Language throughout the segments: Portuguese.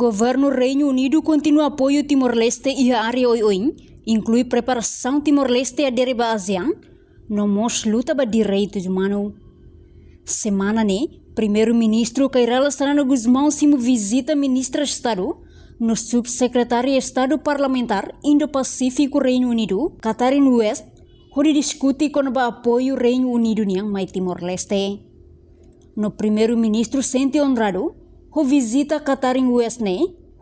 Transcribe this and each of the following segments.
Governo Reino Unido continua apoio Timor-Leste e a área oin, inclui preparação Timor-Leste Adere ba Asean, no mos luta ba direitos humanos. Semana primeiro-ministro Cairala Serrano Guzmão simu visita ministra de Estado no subsecretário de Estado Parlamentar Indo-Pacífico Reino Unido, Catherine West, onde discute com o apoio Reino Unido niang mai Timor-Leste. No primeiro-ministro sente honrado, ho visita Catherine West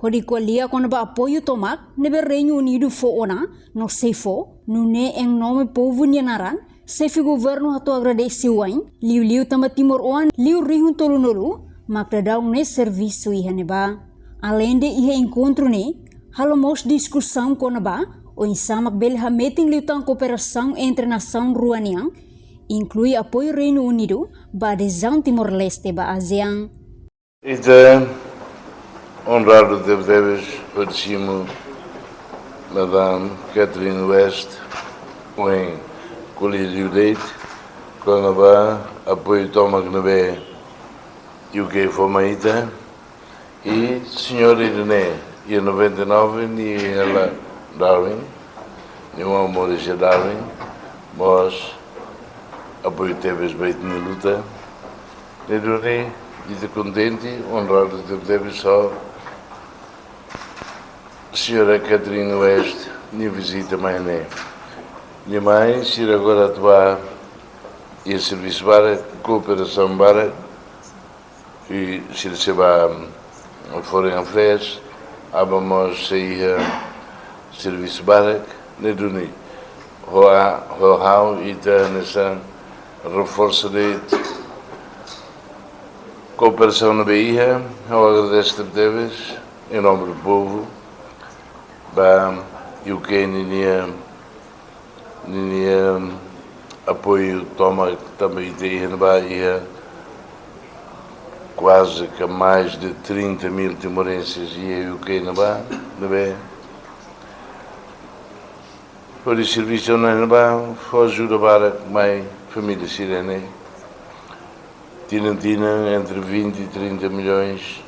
onde colia com o apoio tomak nebe Reino Unido foona, no seifo, no em nome povo nianaran, sefi governo hatu agradece wain, liu tama Timor oan, liu rihun tolunolu, magdadaung serviço ihaneba. Além de ihe encontro halomos discussão com o insamak belha meeting liutang cooperação entre nação ruaniang, inclui apoio Reino Unido ba adesão Timor-Leste ba Asean. Honrado deves particimo Madame Catherine West, em colírio date, com apoio toma que nebe UK Fomaita e senhor Irene, e 99 ni ela Darwin, ni um amor de Darwin, mas apoio teves bem na luta, e durante e contente, honrado deves só senhora Catherine West, minha visita mais minha mãe, se agora atuar e a serviço para cooperação para e se receba foreign affairs, abamos sair serviço para ne duni ho e da nessa reforço de cooperação na Bahia. Eu agradeço deves em nome do povo ba UK ninia apoio toma também tem na Bahia quase que mais de 30 mil timorenses e a UK na Bahia por esse serviço na Bahia foi ajuda para mais família sirene tinha entre 20 e 30 milhões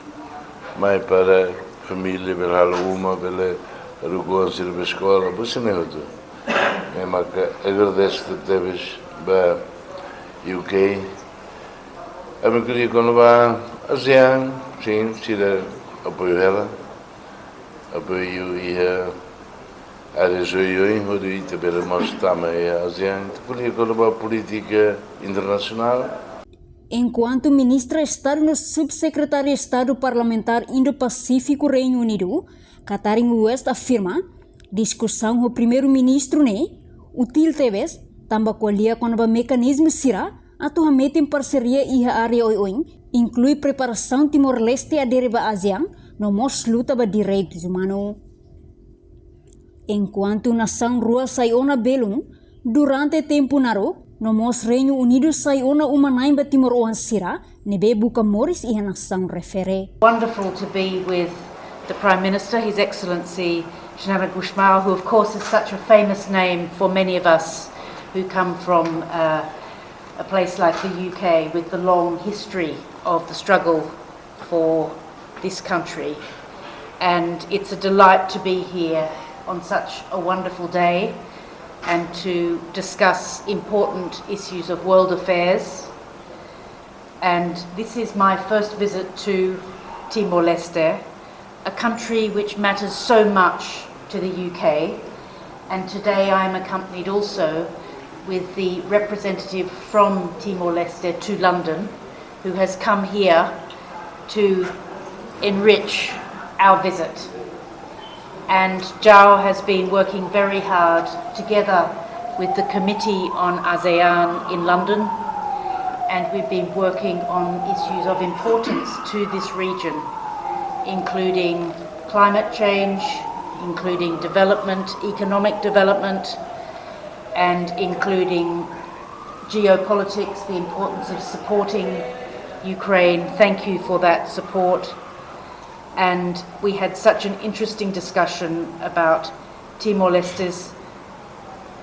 mais para família pela uma pela Rugon sirve escola, você não é Hotu. É marca, agradeço-te deves ba UK. A minha querida quando vai Asean, sim, tira apoio ela, apoio e a região onde ita pela mostama é Asean. Queria quando vai política internacional. Enquanto ministra de Estado no subsecretário de Estado Parlamentar Indo-Pacífico Reino Unido, Catherine West afirma, discussão com o primeiro-ministro util teves, também colia com o mecanismo sira, atualmente em parceria e a área oin, inclui preparação Timor-Leste Adere ba Asean, no mos luta ba direitos humanos. Enquanto nação rua saiona belum, durante tempo naro, no mos Reino Unido saiona umanaim ba Timor oan sira, nebe buka moris e a nação refere. Wonderful to be with the Prime Minister, His Excellency Shanara Gushmal, who of course is such a famous name for many of us who come from a place like the UK with the long history of the struggle for this country. And it's a delight to be here on such a wonderful day and to discuss important issues of world affairs. And this is my first visit to Timor-Leste, a country which matters so much to the UK, and today I am accompanied also with the representative from Timor-Leste to London, who has come here to enrich our visit. And Zhao has been working very hard together with the Committee on ASEAN in London, and we've been working on issues of importance to this region, including climate change, including development, economic development, and including geopolitics, the importance of supporting Ukraine. Thank you for that support. And we had such an interesting discussion about Timor-Leste's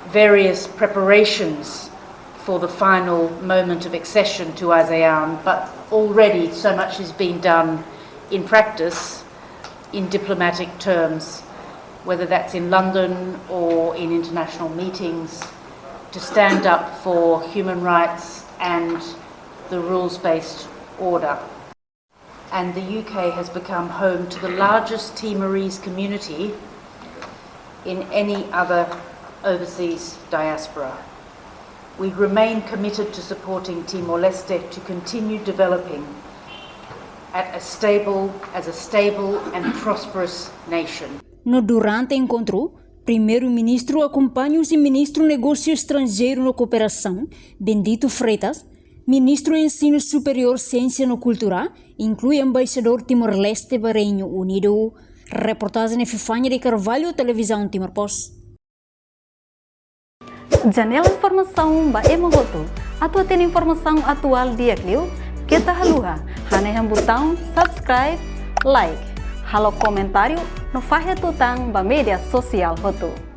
various preparations for the final moment of accession to ASEAN, but already so much has been done in practice in diplomatic terms, whether that's in London or in international meetings, to stand up for human rights and the rules-based order. And the UK has become home to the largest Timorese community in any other overseas diaspora. We remain committed to supporting Timor-Leste to continue developing as a stable and prosperous nation. No durante o encontro, primeiro-ministro acompanha o ministro Negócio Estrangeiro e Cooperação, Bendito Freitas, ministro Ensino Superior, Ciência e Cultura, inclui embaixador Timor-Leste para Reino Unido. Reportagem Fifanha de Carvalho, Televisão Timor-Post. Janela Informação ba Hotu. Atua tem informação atual dia Clio. Kita haluha, haneham botão subscribe, like, halo comentário no Fahia Tutang ba media sosial Hotu.